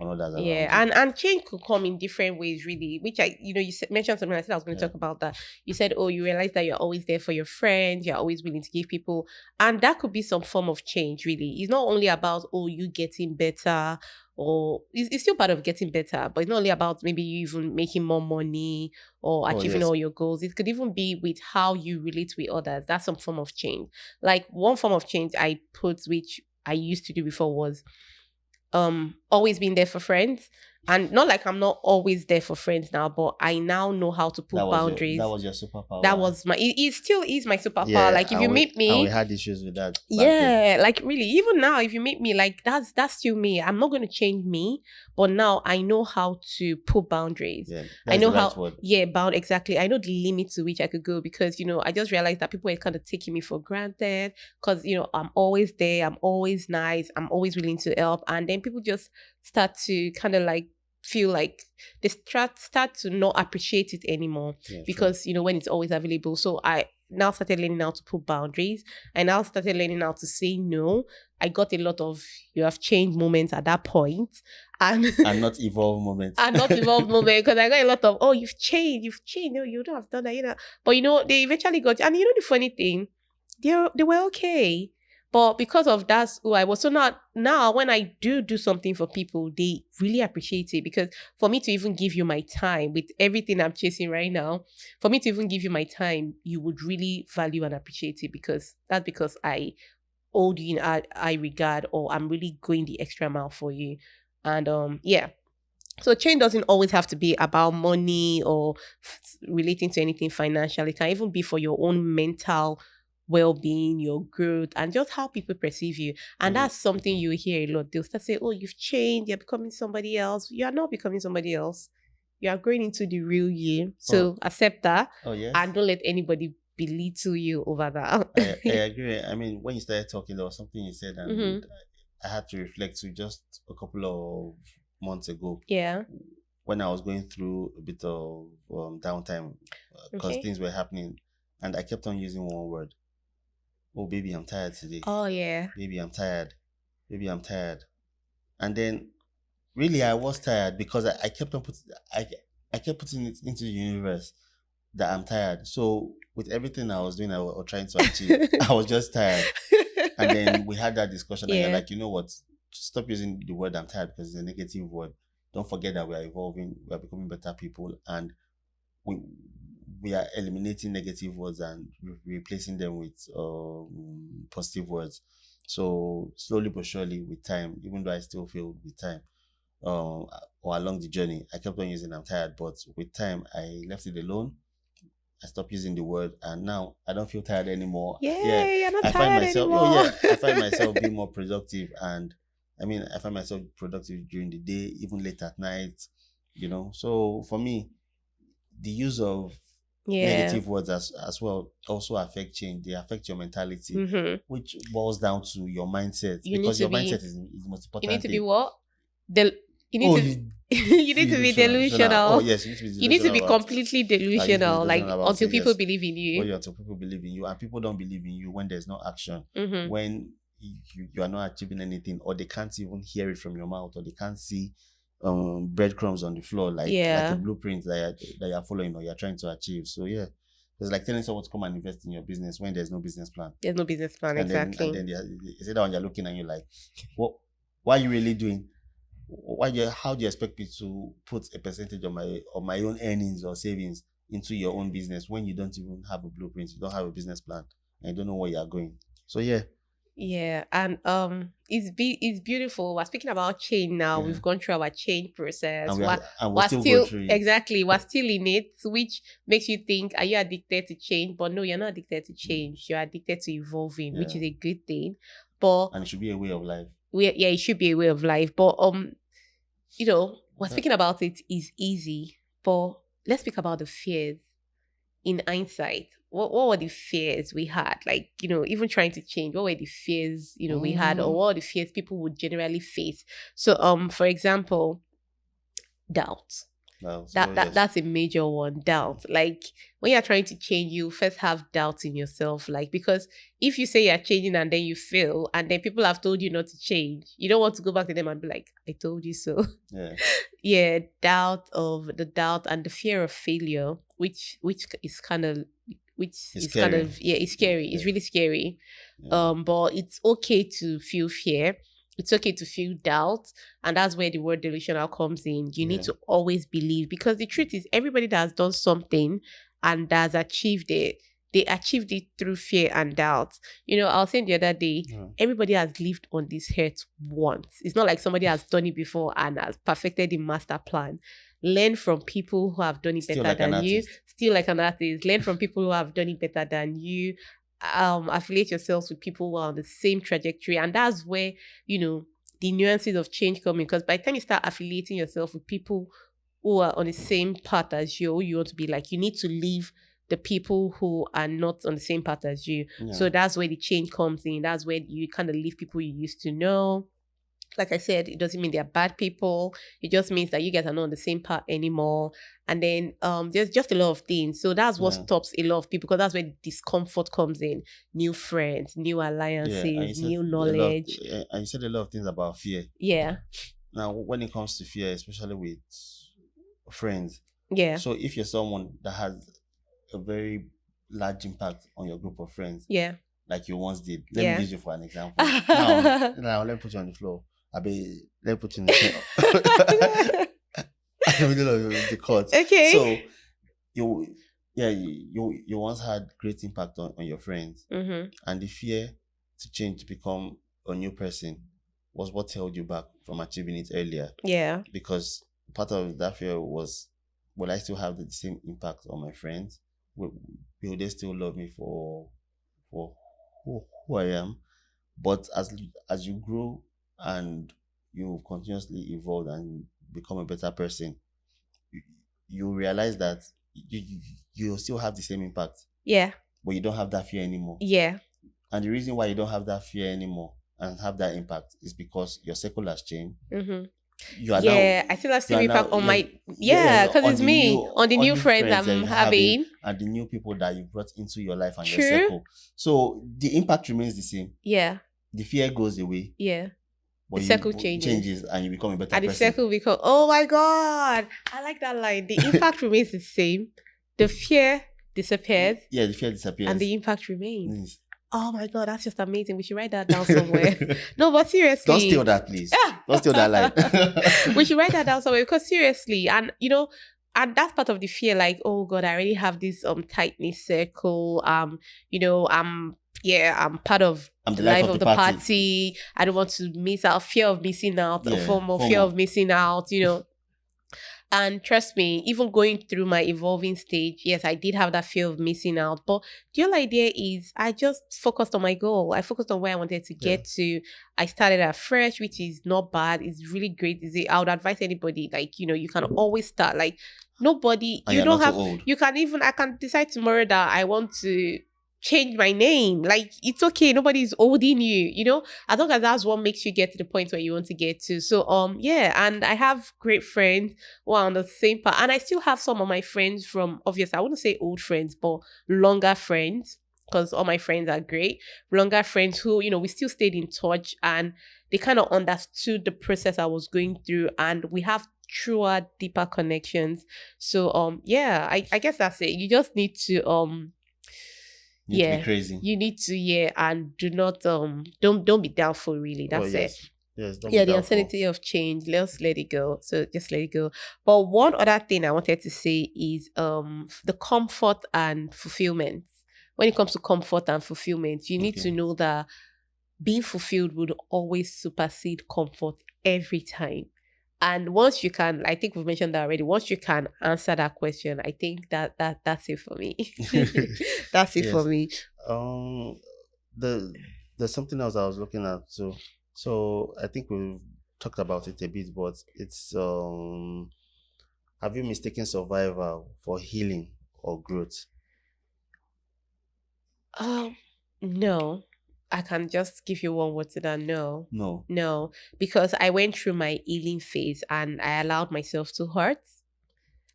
on others around you. And change could come in different ways, really, which you mentioned something. I said I was going to talk about that. You said, you realize that you're always there for your friends, you're always willing to give people, and that could be some form of change, really. It's not only about you getting better, or it's still part of getting better, but it's not only about maybe you even making more money or achieving all your goals. It could even be with how you relate with others. That's some form of change. Like one form of change I put, which I used to do before, was always being there for friends. And not like I'm not always there for friends now, but I now know how to put boundaries. That was your superpower. That was it still is my superpower. Yeah, like if you meet me, and we had issues with that. Yeah, like really, even now, if you meet me, like that's still me. I'm not going to change me, but now I know how to put boundaries. Yeah, I know how. Yeah, exactly. I know the limit to which I could go, because I just realized that people are kind of taking me for granted, because I'm always there, I'm always nice, I'm always willing to help, and then people just start to kind of like feel like they start to not appreciate it anymore, because when it's always available. So I now started learning how to put boundaries. I now started learning how to say no. I got a lot of you have changed moments at that point, and not evolved moments. Because I got a lot of you've changed. No, you don't have done that, But they eventually got, and the funny thing, they were okay. But because of that's who I was. So now when I do something for people, they really appreciate it. Because for me to even give you my time with everything I'm chasing right now, for me to even give you my time, you would really value and appreciate it, because that's because I hold you in I regard, or I'm really going the extra mile for you. And yeah. So change doesn't always have to be about money or relating to anything financial. It can even be for your own mental well-being, your growth, and just how people perceive you. And Yeah. that's something you hear a lot. They'll start saying, "Oh, you've changed. You're becoming somebody else." You are not becoming somebody else. You are growing into the real you. Oh, So accept that, oh yes. and don't let anybody belittle you over that. I agree. I mean, when you started talking, there was something you said, hmm and I had to reflect to just a couple of months ago Yeah. when I was going through a bit of downtime because Okay. things were happening, and I kept on using one word. Oh, baby, I'm tired today. Oh yeah. Baby, I'm tired. Baby, I'm tired. And then really, I was tired because I kept on putting I kept putting it into the universe that I'm tired. So with everything I was doing or trying to achieve, I was just tired. And then we had that discussion, and you're Yeah. like, you know what? Just stop using the word I'm tired because it's a negative word. Don't forget that we are evolving, we are becoming better people, and we we are eliminating negative words and replacing them with positive words. So slowly but surely, with time, even though I still feel with time, or along the journey, I kept on using I'm tired, but with time, I left it alone. I stopped using the word, and now I don't feel tired anymore. Yeah, Yay, you're not I find tired myself. Oh anymore. yeah, I find myself being more productive, and I mean, I find myself productive during the day, even late at night. So for me, the use of Yeah. negative words as well also affect change. They affect your mentality, hmm which boils down to your mindset, You need because to your mindset be. is the most You need important to be thing. what? Del. You need Oh, to. you You need to be delusional. Oh delusional. yes, you need to be You need to delusional be about. completely You need to be delusional, delusional like about until it. people Yes. believe in Oh you. yeah, until people believe in you, and people don't believe in you when there's no action, hmm when you are not achieving anything, or they can't even hear it from your mouth, or they can't see breadcrumbs on the floor, like a Yeah. blueprint that you're following or you're trying to achieve. So yeah, it's like telling someone to come and invest in your business when there's no business plan, There's no business plan and exactly. then they say that when you're looking and you're like, what are you really doing? How do you expect me to put a percentage of my own earnings or savings into your own business when you don't even have a blueprint, you don't have a business plan, and you don't know where you are going? So yeah, Yeah, and it's beautiful. We're speaking about change now. yeah, We've gone through our change process. and we'll We're still go still through it. exactly we're still in it, which makes you think, are you addicted to change? But no, you're not addicted to Mm, change. You're addicted to evolving, which yeah, is a good thing. But and it should be a way of life. yeah, it should be a way of life. But we're Uh, speaking about it is easy. But let's speak about the fears in hindsight. What were the fears we had? Like, even trying to change, what were the fears, we had, or mm, what were the fears people would generally face? So, for example, doubt. oh yes, That's a major one. Doubt. Like when you're trying to change, you first have doubt in yourself. Like, because if you say you're changing and then you fail, and then people have told you not to change, you don't want to go back to them and be like, I told you so. yeah, Yeah, doubt and the fear of failure, which is kind of it's scary. yeah, it's scary. Yeah, It's really scary. yeah, But it's okay to feel fear. It's okay to feel doubt. And that's where the word delusional comes in. You need yeah, to always believe, because the truth is everybody that has done something and has achieved it, they achieved it through fear and doubt. I was saying the other day, yeah. everybody has lived on this earth once. It's not like somebody has done it before and has perfected the master plan. Learn from people who have done it Still better like an than you. artist. Still like an artist. Learn from people who have done it better than you. Affiliate yourselves with people who are on the same trajectory. And that's where, the nuances of change come in. Because by the time you start affiliating yourself with people who are on the same path as you, who you want to be like, you need to leave the people who are not on the same path as you. Yeah, So that's where the change comes in. That's where you kind of leave people you used to know. Like I said, it doesn't mean they're bad people. It just means that you guys are not on the same path anymore. And then there's just a lot of things. So that's what yeah, stops a lot of people, because that's where discomfort comes in. New friends, new yeah. And alliances, new knowledge. you said a lot of things about fear. Yeah. Now, when it comes to fear, especially with friends, Yeah. so if you're someone that has a very large impact on your group of friends, Yeah. like you once did. Let Yeah. me use you for an example. Now let me put you on the floor. Let me put you in the middle of the court. Okay. So you once had great impact on your friends, and the fear to change to become a new person was what held you back from achieving it earlier. Yeah. Because part of that fear was, will I still have the same impact on my friends? Will they still love me for who I am? But as you grow and you continuously evolve and become a better person, you realize that you still have the same impact. Yeah. But you don't have that fear anymore. Yeah. And the reason why you don't have that fear anymore and have that impact is because your circle has changed. You are now, I still have you same are now, impact on yes, my because on it's the me, on the new friends friends that I'm you're having. and the new people that you brought into your life and your True. circle. So the impact remains the same. Yeah. The fear goes away. Yeah. But The circle changes and you become a better and the person. circle becomes, oh my God, I like that line. The impact remains the same. The fear disappears. Yeah, the fear disappears. And the impact remains. Oh my God, that's just amazing. We should write that down somewhere. No, but seriously. Don't steal that, please. Don't steal that line. We should write that down somewhere because seriously, and and that's part of the fear, like, oh God, I already have this tight-knit circle. I'm part of the life of the party. I don't want to miss out. Fear of missing out. FOMO. Fear of missing out, And trust me, even going through my evolving stage, yes, I did have that fear of missing out. But the whole idea is I just focused on my goal. I focused on where I wanted to get to. I started afresh, which is not bad. It's really great. I would advise anybody, like, you can always start. Like, nobody, and you don't have, old. I can decide tomorrow that I want to change my name. Like, it's okay. Nobody's holding you, as long as that's what makes you get to the point where you want to get to. So, and I have great friends who are on the same path. And I still have some of my friends from, obviously, I wouldn't say old friends, but longer friends, because all my friends are great. Longer friends who, we still stayed in touch and they kind of understood the process I was going through. And we have truer, deeper connections. So, I guess that's it. You just need to, you need to be crazy. You need to, and do not don't be doubtful, really. That's it. Yes, the uncertainty of change. Let's let it go. So just let it go. But one other thing I wanted to say is the comfort and fulfillment. When it comes to comfort and fulfillment, you need to know that being fulfilled would always supersede comfort every time. And once you can, I think we've mentioned that already. Once you can answer that question, I think that's it for me. That's it for me. There's something else I was looking at. So I think we've talked about it a bit, but it's have you mistaken survival for healing or growth? No. I can just give you one word to that. No. No. Because I went through my healing phase and I allowed myself to hurt.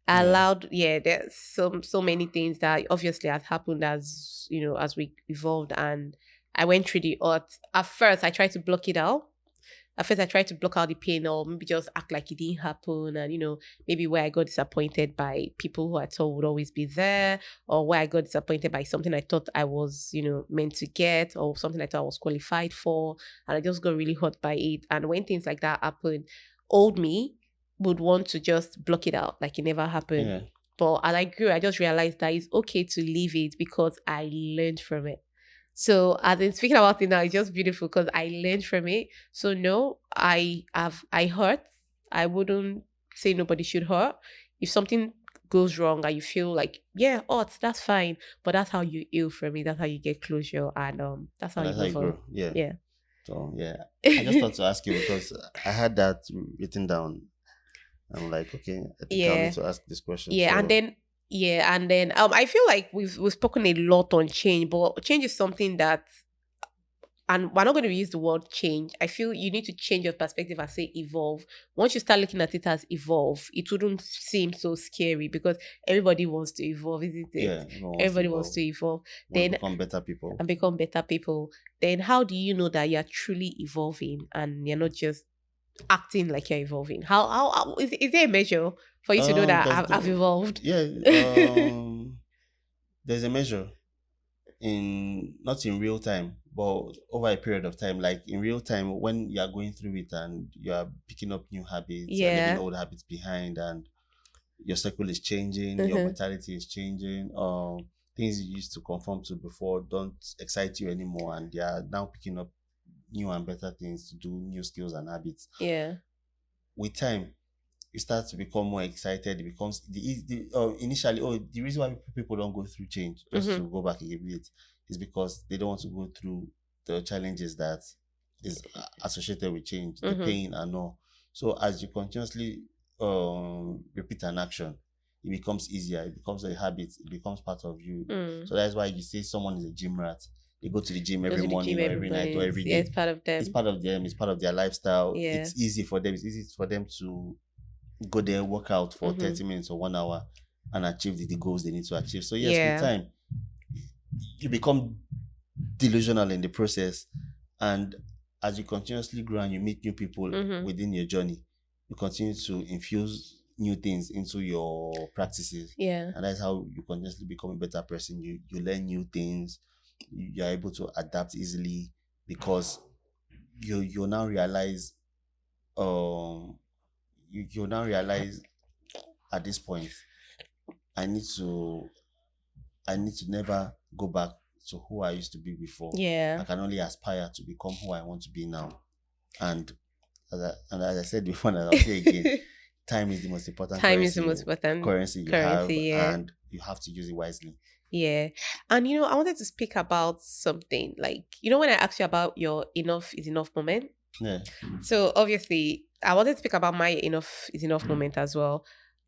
There's so many things that obviously has happened as we evolved, and I went through the hurt. At first, I tried to block it out. At first, I tried to block out the pain or maybe just act like it didn't happen. And, maybe where I got disappointed by people who I thought would always be there, or where I got disappointed by something I thought I was, meant to get, or something I thought I was qualified for. And I just got really hurt by it. And when things like that happen, old me would want to just block it out like it never happened. Yeah. But as I grew, I just realized that it's okay to leave it because I learned from it. So as in speaking about it now, it's just beautiful because I learned from it. So no, I hurt. I wouldn't say nobody should hurt. If something goes wrong and you feel like, that's fine. But that's how you heal from it. That's how you get closure, and that's how you move on. Yeah. So I just thought to ask you because I had that written down. I'm like, okay, I think I need to ask this question. And then I feel like we've spoken a lot on change, but change is something that, and we're not going to use the word change. I feel you need to change your perspective and say evolve. Once you start looking at it as evolve, it wouldn't seem so scary because everybody wants to evolve, isn't it? Yeah, everybody wants to evolve. Then become better people. And become better people. Then how do you know that you're truly evolving and you're not just acting like you're evolving? How is there a measure for you to know that I've evolved? Yeah, there's a measure. not in real time, but over a period of time. Like in real time, when you are going through it and you are picking up new habits, you're leaving Yeah. old habits behind, and your circle is changing, your Mm-hmm. mentality is changing. Things you used to conform to before don't excite you anymore, and they are now picking up new and better things to do, new skills and habits. Yeah. With time, you start to become more excited. It becomes initially, the reason why people don't go through change, just Mm-hmm. to go back a bit, is because they don't want to go through the challenges that is associated with change, the Mm-hmm. pain and all. So as you continuously repeat an action, it becomes easier, it becomes a habit, it becomes part of you. So that's why you say someone is a gym rat. They go to the gym Go every to the gym morning or every every night or morning. every Yeah, day. it's part of them. It's part of them, it's part of their lifestyle. Yeah. It's easy for them, it's easy for them to go there, work out for 30 minutes or 1 hour and achieve the goals they need to achieve. So yes, with time, you become delusional in the process. And as you continuously grow and you meet new people within your journey, you continue to infuse new things into your practices. Yeah. And that's how you continuously become a better person. You learn new things. You're able to adapt easily because you now realize you now realize at this point I need to never go back to who I used to be before. Yeah. I can only aspire to become who I want to be now. And as I said before, and I'll say again, time is the most important Time is currency, the most important currency you have, yeah. and you have to use it wisely. Yeah. And I wanted to speak about something like, when I asked you about your enough is enough moment. Yeah. So obviously I wanted to speak about my enough is enough moment as well.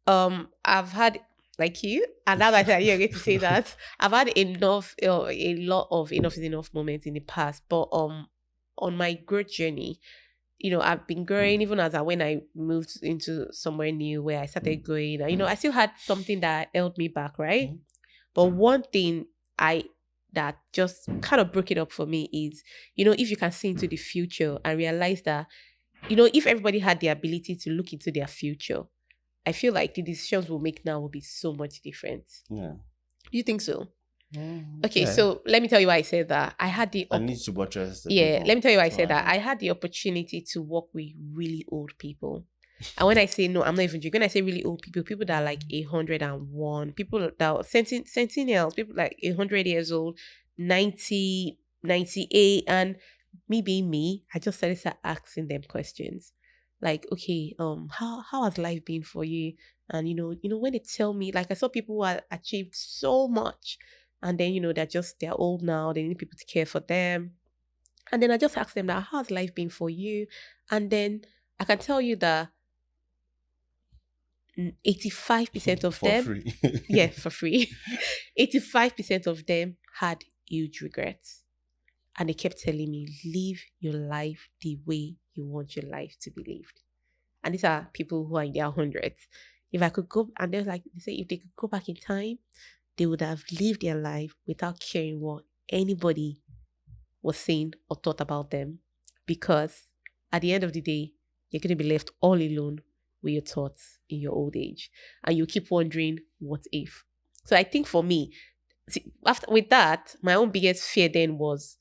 I've had, like you, and now that you're going to say that, I've had enough, a lot of enough is enough moments in the past, but on my growth journey, I've been growing even as when I moved into somewhere new where I started growing. I still had something that held me back, right? But one thing that just kind of broke it up for me is, if you can see into the future and realize that, if everybody had the ability to look into their future, I feel like the decisions we'll make now will be so much different. Yeah. Do you think so? Okay, Yeah. so let me tell you why I said that. I had the I need to buttress the yeah, people. let me tell you why I So said that. I had the opportunity to work with really old people. And when I say no, I'm not even joking. When I say really old people, people that are like 101, people that are sentinels, people like 100 years old, 90, 98, and me being me, I just started asking them questions. Like, okay, how has life been for you? And when they tell me, like I saw people who have achieved so much, and then they're old now, they need people to care for them. And then I just asked them that, how's life been for you? And then I can tell you that 85% of for them, free. yeah, for free, 85% of them had huge regrets. And they kept telling me, live your life the way you want your life to be lived. And these are people who are in their hundreds. If I could go, and they say, if they could go back in time, they would have lived their life without caring what anybody was saying or thought about them. Because at the end of the day, you're going to be left all alone with your thoughts in your old age. And you keep wondering, what if? So I think for me, after with that, my own biggest fear then was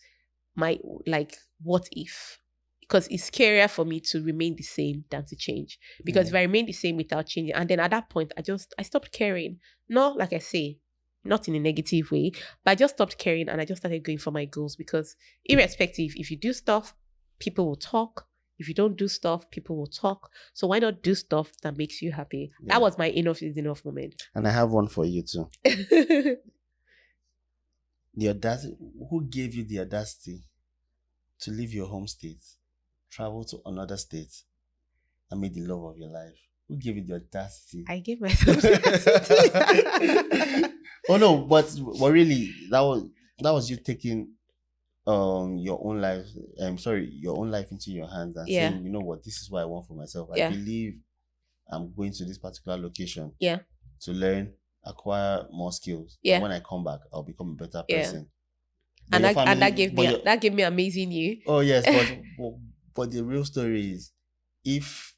what if? Because it's scarier for me to remain the same than to change. Because if I remain the same without changing, and then at that point, I stopped caring. Not like I say, not in a negative way, but I just stopped caring and I just started going for my goals. Because irrespective, if you do stuff, people will talk. If you don't do stuff, people will talk. So why not do stuff that makes you happy? Yeah. That was my enough is enough moment. And I have one for you too. The audacity. Who gave you the audacity to leave your home state, travel to another state, and meet the love of your life? Who gave you the audacity? I gave myself the audacity. Oh no, but really, that was you taking your own life. Your own life into your hands and saying, you know what, this is what I want for myself. I believe I'm going to this particular location. Yeah. To learn, acquire more skills. Yeah. And when I come back, I'll become a better person. And that gave me amazing you. Oh yes, but the real story is, if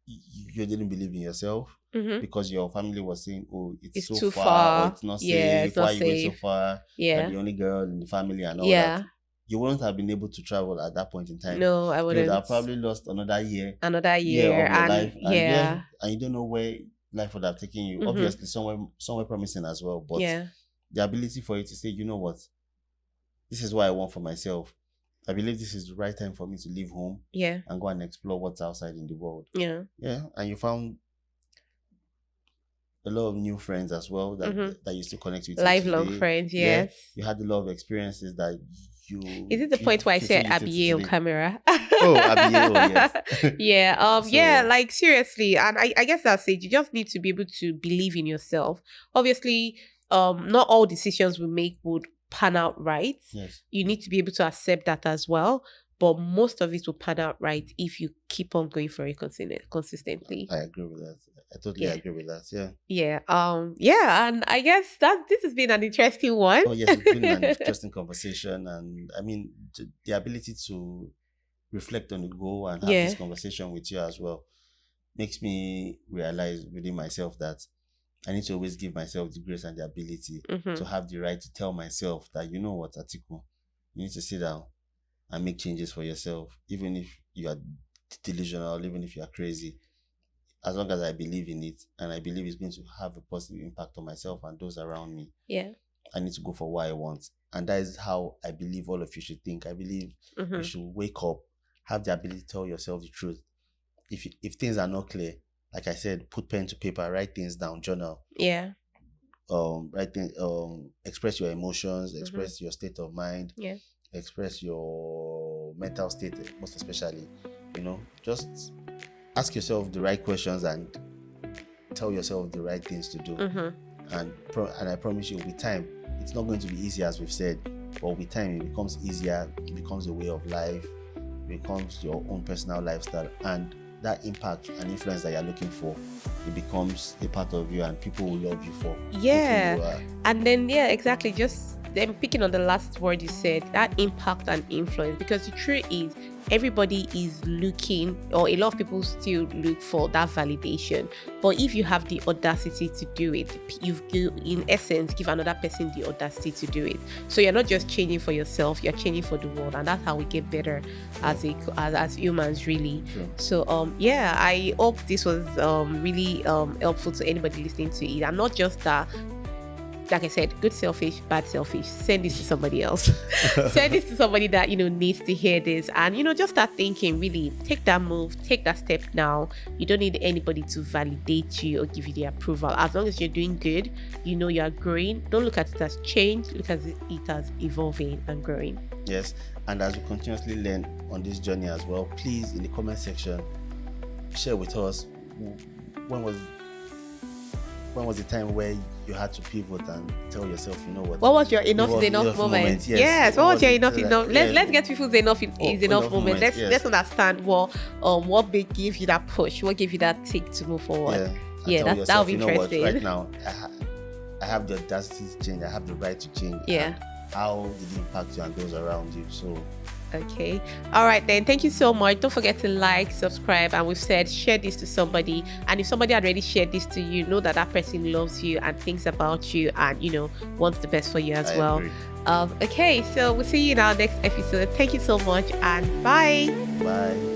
you didn't believe in yourself Mm-hmm. because your family was saying, "Oh, it's It's so too far, or far. it's not Yeah, safe. it's Why not are you going so safe. far? You're Yeah. the only girl in the family and all that." Yeah. You wouldn't have been able to travel at that point in time. No, I You would wouldn't. have probably lost another year Another of year. your life, and yeah. and you don't know where life would have taken you. Mhm. Obviously, somewhere promising as well, but Yeah. the ability for you to say, you know what, this is what I want for myself. I believe this is the right time for me to leave home Yeah. and go and explore what's outside in the world. Yeah. Yeah, and you found a lot of new friends as well that you still connect with Lifelong today. friends, Yeah, yes. you had a lot of experiences that Is it the point where I said Abiye on camera? Oh, Abiye, oh yes. Yeah. So- Yeah, like seriously. And I guess that's it. You just need to be able to believe in yourself. Obviously, not all decisions we make would pan out right. Yes. You need to be able to accept that as well. But most of it will pan out right if you keep on going for it consistently. I agree with that. I totally Yeah. agree with that. Yeah. Yeah. Yeah, and I guess that this has been an interesting one. Oh yes, it's been an interesting conversation, and I mean the ability to reflect on the goal and have Yeah. this conversation with you as well makes me realize within myself that I need to always give myself the grace and the ability Mhm. to have the right to tell myself that, you know what, Atiku, you need to sit down and make changes for yourself, even if you are delusional, even if you are crazy. As long as I believe in it and I believe it's going to have a positive impact on myself and those around me, Yeah. I need to go for what I want. And that is how I believe all of you should think. I believe you should wake up, have the ability to tell yourself the truth. If things are not clear, like I said, put pen to paper, write things down, journal. Yeah. Express your emotions, express your state of mind. Yeah. Express your mental state, most especially. Just ask yourself the right questions and tell yourself the right things to do. And I promise you, with time, it's not going to be easy, as we've said, but with time it becomes easier. It becomes a way of life. It becomes your own personal lifestyle, and that impact and influence that you're looking for, it becomes a part of you, and people will love you for who you are. And then exactly, just then picking on the last word you said, that impact and influence, because the truth is everybody is looking, or a lot of people still look for that validation. But if you have the audacity to do it, you've in essence give another person the audacity to do it. So you're not just changing for yourself, you're changing for the world, and that's how we get better as humans, really. Sure. So I hope this was really helpful to anybody listening to it, and not just that. Like I said, good selfish, bad selfish. Send this to somebody else. Send this to somebody that needs to hear this, and just start thinking. Really, take that move, take that step now. You don't need anybody to validate you or give you the approval. As long as you're doing good, you are growing. Don't look at it as change. Look at it as evolving and growing. Yes, and as we continuously learn on this journey as well, please, in the comment section, share with us when was the time where you had to pivot and tell yourself, you know what was your enough is enough moment? Yes. What was your enough is enough? Let's get people's enough is enough moment. Let's understand what gave you that push, what gave you that tick to move forward. Yeah, that would be interesting. Right now, I have the audacity to change. I have the right to change. Yeah. How did it impact you and those around you? So. Okay. All right then. Thank you so much. Don't forget to like, subscribe, and we've said share this to somebody. And if somebody had already shared this to you, know that person loves you and thinks about you and wants the best for you as well. Agree. Okay. So we'll see you in our next episode. Thank you so much, and bye. Bye.